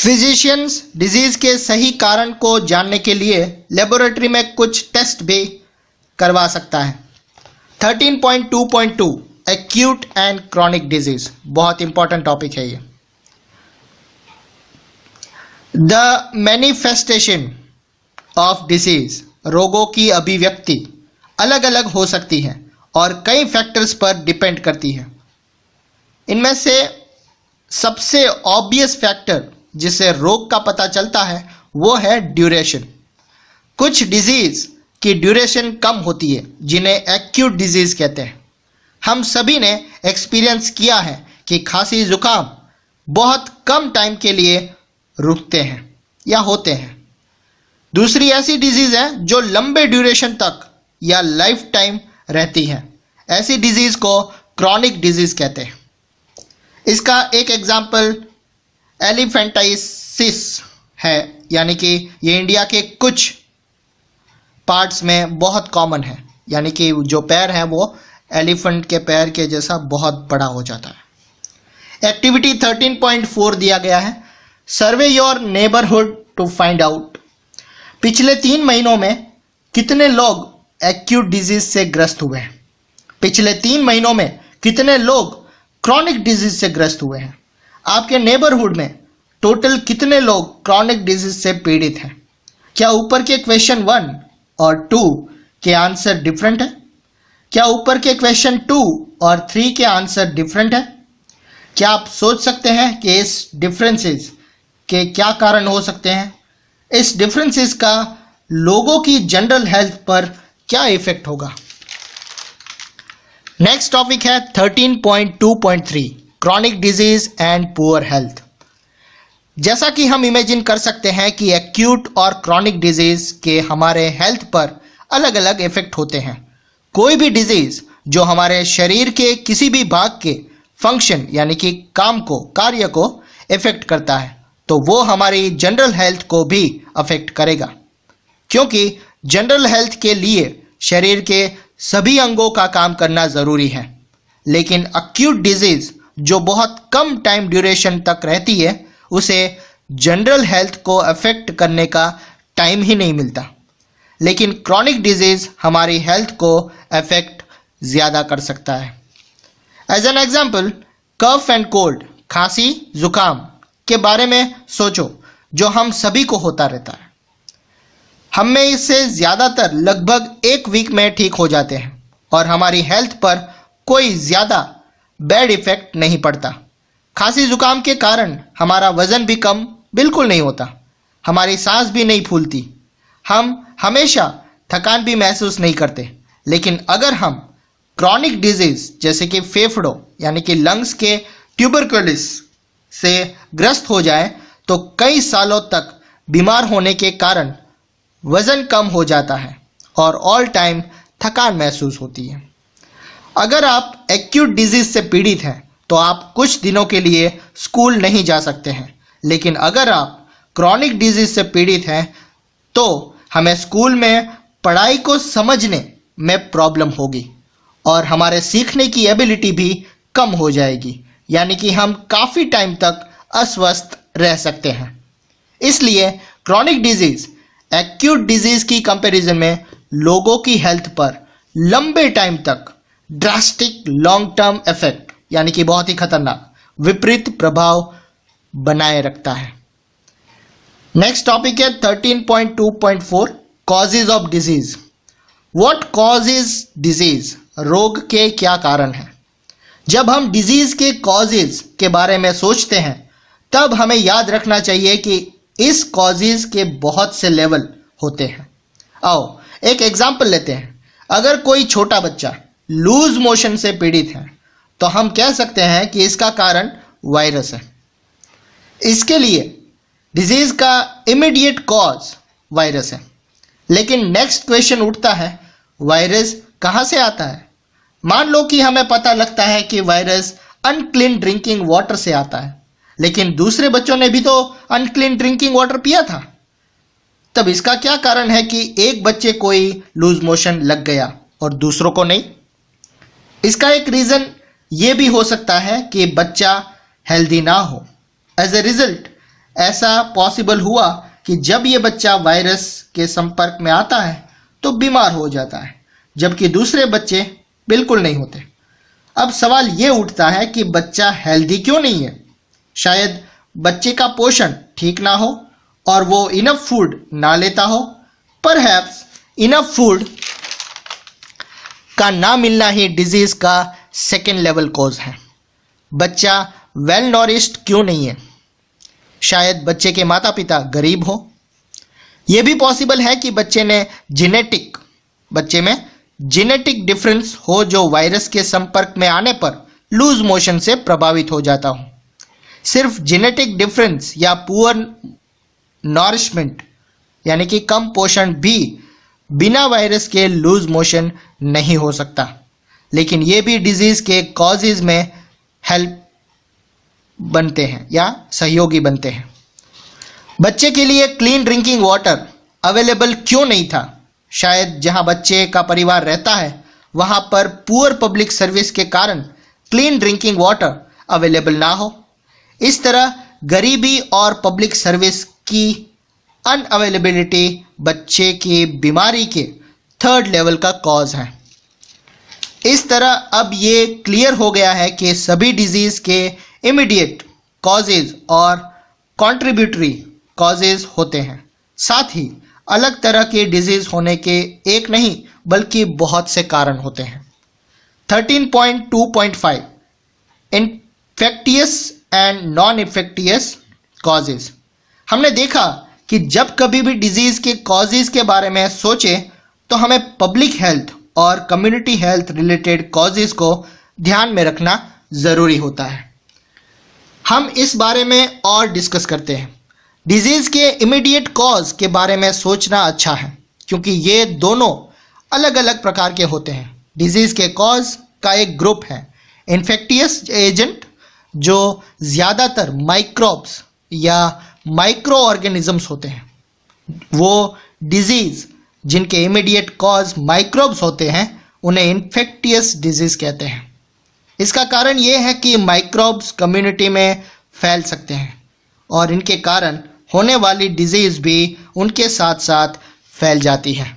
Physicians disease के सही कारण को जानने के लिए लेबोरेटरी में कुछ टेस्ट भी करवा सकता है। 13.2.2 एक्यूट एंड क्रॉनिक डिजीज, बहुत इंपॉर्टेंट टॉपिक है ये। द मैनिफेस्टेशन ऑफ डिजीज, रोगों की अभिव्यक्ति अलग अलग हो सकती है और कई फैक्टर्स पर डिपेंड करती है। इनमें से सबसे ऑब्वियस फैक्टर जिससे रोग का पता चलता है वो है ड्यूरेशन। कुछ डिजीज की ड्यूरेशन कम होती है जिन्हें एक्यूट डिजीज कहते हैं। हम सभी ने एक्सपीरियंस किया है कि खांसी जुकाम बहुत कम टाइम के लिए रुकते हैं या होते हैं। दूसरी ऐसी डिजीज है जो लंबे ड्यूरेशन तक या लाइफ टाइम रहती है। ऐसी डिजीज को क्रॉनिक डिजीज कहते हैं। इसका एक एग्जाम्पल एलिफेंटाइसिस है, यानी कि ये इंडिया के कुछ पार्ट्स में बहुत कॉमन है, यानी कि जो पैर है वो एलिफेंट के पैर के जैसा बहुत बड़ा हो जाता है। एक्टिविटी 13.4 दिया गया है, survey your neighbourhood to find out. पिछले 3 महीनों में कितने लोग एक्यूट डिजीज से ग्रस्त हुए हैं? पिछले 3 महीनों में कितने लोग क्रॉनिक डिजीज से ग्रस्त हुए हैं? आपके नेबरहुड में टोटल कितने लोग क्रॉनिक डिजीज से पीड़ित हैं? क्या ऊपर के क्वेश्चन 1 और 2 के आंसर डिफरेंट है? क्या ऊपर के क्वेश्चन 2 और 3 के आंसर डिफरेंट है? क्या आप सोच सकते हैं कि इस डिफरेंसेस के क्या कारण हो सकते हैं? इस डिफरेंसेस का लोगों की जनरल हेल्थ पर क्या इफेक्ट होगा? नेक्स्ट टॉपिक है 13.2.3 chronic disease and poor health. जैसा कि हम इमेजिन कर सकते हैं कि एक्यूट और क्रॉनिक डिजीज के हमारे हेल्थ पर अलग अलग इफेक्ट होते हैं। कोई भी डिजीज जो हमारे शरीर के किसी भी भाग के फंक्शन यानी कि कार्य को इफेक्ट करता है तो वो हमारी जनरल हेल्थ को भी अफेक्ट करेगा, क्योंकि जनरल हेल्थ के लिए शरीर के सभी अंगों का काम करना जरूरी है। लेकिन एक्यूट डिजीज जो बहुत कम टाइम ड्यूरेशन तक रहती है उसे जनरल हेल्थ को अफेक्ट करने का टाइम ही नहीं मिलता। लेकिन क्रॉनिक डिजीज हमारी हेल्थ को अफेक्ट ज्यादा कर सकता है। As an example, cough and cold, खांसी जुकाम के बारे में सोचो जो हम सभी को होता रहता है। हम में इससे ज्यादातर लगभग 1 वीक में ठीक हो जाते हैं और हमारी हेल्थ पर कोई ज्यादा बैड इफेक्ट नहीं पड़ता। खांसी जुकाम के कारण हमारा वजन भी कम बिल्कुल नहीं होता, हमारी सांस भी नहीं फूलती, हम हमेशा थकान भी महसूस नहीं करते। लेकिन अगर हम क्रॉनिक डिजीज जैसे कि फेफड़ों यानी कि लंग्स के ट्यूबरकुलोसिस से ग्रस्त हो जाए तो कई सालों तक बीमार होने के कारण वजन कम हो जाता है और ऑल टाइम थकान महसूस होती है। अगर आप एक्यूट डिजीज से पीड़ित हैं तो आप कुछ दिनों के लिए स्कूल नहीं जा सकते हैं, लेकिन अगर आप क्रॉनिक डिजीज से पीड़ित हैं तो हमें स्कूल में पढ़ाई को समझने में प्रॉब्लम होगी और हमारे सीखने की एबिलिटी भी कम हो जाएगी, यानी कि हम काफ़ी टाइम तक अस्वस्थ रह सकते हैं। इसलिए क्रॉनिक डिजीज एक्यूट डिजीज की कंपैरिजन में लोगों की हेल्थ पर लंबे टाइम तक ड्रास्टिक लॉन्ग टर्म इफेक्ट यानी कि बहुत ही खतरनाक विपरीत प्रभाव बनाए रखता है। नेक्स्ट टॉपिक है 13.2.4 causes of disease. What causes disease, रोग के क्या कारण हैं? जब हम डिजीज के कॉजेज के बारे में सोचते हैं तब हमें याद रखना चाहिए कि इस कॉजेज के बहुत से लेवल होते हैं। आओ एक एग्जाम्पल लेते हैं। अगर कोई छोटा बच्चा लूज मोशन से पीड़ित है तो हम कह सकते हैं कि इसका कारण वायरस है। इसके लिए डिजीज का इमीडिएट कॉज वायरस है। लेकिन नेक्स्ट क्वेश्चन उठता है, वायरस कहां से आता है? मान लो कि हमें पता लगता है कि वायरस अनक्लीन ड्रिंकिंग वाटर से आता है, लेकिन दूसरे बच्चों ने भी तो अनक्लीन ड्रिंकिंग वाटर पिया था। तब इसका क्या कारण है कि एक बच्चे को ही लूज मोशन लग गया और दूसरों को नहीं? इसका एक रीजन ये भी हो सकता है कि बच्चा हेल्दी ना हो। एज ए रिजल्ट ऐसा पॉसिबल हुआ कि जब ये बच्चा वायरस के संपर्क में आता है तो बीमार हो जाता है, जबकि दूसरे बच्चे बिल्कुल नहीं होते। अब सवाल ये उठता है कि बच्चा हेल्दी क्यों नहीं है? शायद बच्चे का पोषण ठीक ना हो और वो इनफ फूड ना लेता हो। परहैप्स इनफ फूड का ना मिलना ही डिजीज का सेकेंड लेवल कॉज है। बच्चा वेल नॉरिश्ड क्यों नहीं है? शायद बच्चे के माता पिता गरीब हो। यह भी पॉसिबल है कि बच्चे में जेनेटिक डिफरेंस हो जो वायरस के संपर्क में आने पर लूज मोशन से प्रभावित हो जाता हो। सिर्फ जेनेटिक डिफरेंस या पुअर नॉरिशमेंट यानी कि कम पोषण भी बिना वायरस के लूज मोशन नहीं हो सकता, लेकिन ये भी डिजीज के कॉजेज में हेल्प बनते हैं या सहयोगी बनते हैं। बच्चे के लिए क्लीन ड्रिंकिंग वाटर अवेलेबल क्यों नहीं था? शायद जहां बच्चे का परिवार रहता है वहां पर पुअर पब्लिक सर्विस के कारण क्लीन ड्रिंकिंग वाटर अवेलेबल ना हो। इस तरह गरीबी और पब्लिक सर्विस की अनअवेलेबिलिटी बच्चे की बीमारी के थर्ड लेवल का कॉज है। इस तरह अब ये क्लियर हो गया है कि सभी डिजीज के इमीडिएट कॉजेज और कंट्रीब्यूटरी कॉजेज होते हैं। साथ ही अलग तरह के डिजीज होने के एक नहीं बल्कि बहुत से कारण होते हैं। 13.2.5 infectious and non infectious causes. हमने देखा कि जब कभी भी डिजीज के कॉजेज के बारे में सोचे तो हमें पब्लिक हेल्थ और कम्युनिटी हेल्थ रिलेटेड कॉजेज को ध्यान में रखना जरूरी होता है। हम इस बारे में और डिस्कस करते हैं। डिजीज के इमीडिएट कॉज के बारे में सोचना अच्छा है क्योंकि ये दोनों अलग अलग प्रकार के होते हैं। डिजीज के कॉज का एक ग्रुप है इन्फेक्टियस एजेंट, जो ज़्यादातर माइक्रोब्स या माइक्रो ऑर्गेनिजम्स होते हैं। वो डिजीज जिनके इमीडिएट कॉज माइक्रोब्स होते हैं उन्हें इन्फेक्टियस डिजीज कहते हैं। इसका कारण ये है कि माइक्रोब्स कम्युनिटी में फैल सकते हैं और इनके कारण होने वाली डिजीज भी उनके साथ साथ फैल जाती है।